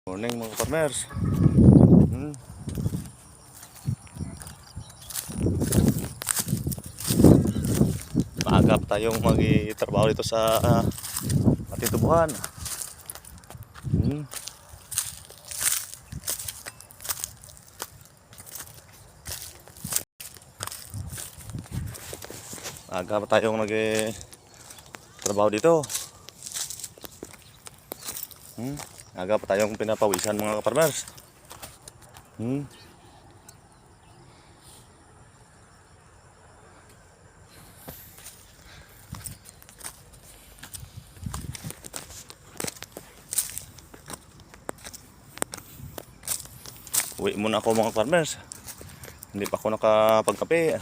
Morning mga farmers. Maaga pa tayong mag-trabaho dito sa ating tubuhan. Maaga pa tayong nag-trabaho dito. Maaga pa tayong pinapawisan mga farmers. Uwi muna ako mga farmers. Hindi pa ako nakapagkape.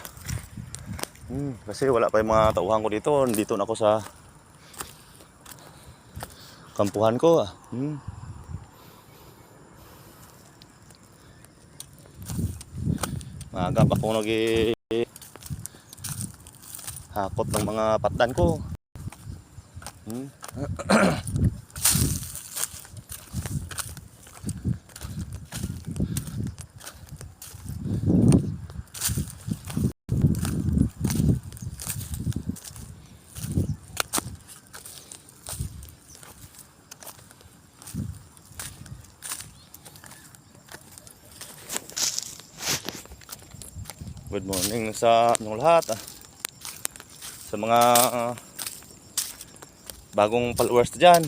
Kasi wala pa yung mga tauhan ko dito. Dito na ako sa kampuhan ko. Maaga pa ako hakot ng mga patdan ko. Good morning sa inyong lahat. Sa mga bagong followers dyan,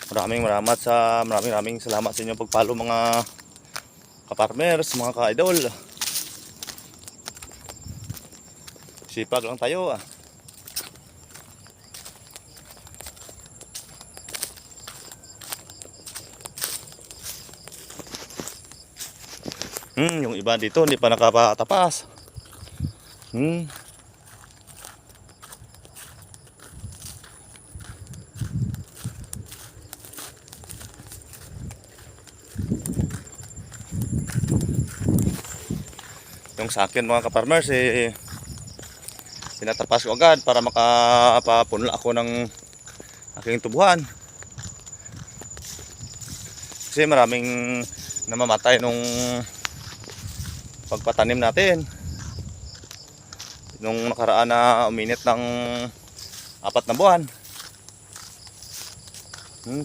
maraming salamat sa inyong pag-follow mga ka-farmers, mga ka-idol. Sipag lang tayo. Yung iba dito hindi pa nakapatapas. Yung sa akin mga ka-farmers tinatapas ko agad para makapapunla ako ng aking tubuhan. Kasi maraming namamatay nung pagpatanim natin nung nakaraan na uminit ng 4 na buwan.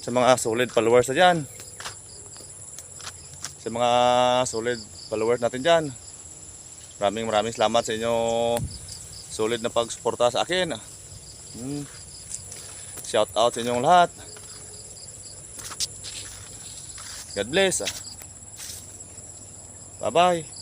Sa mga solid followers na dyan, sa mga solid followers natin dyan, maraming salamat sa inyo solid na pagsuporta sa akin. Shout out sa inyong lahat. God bless. Bye bye.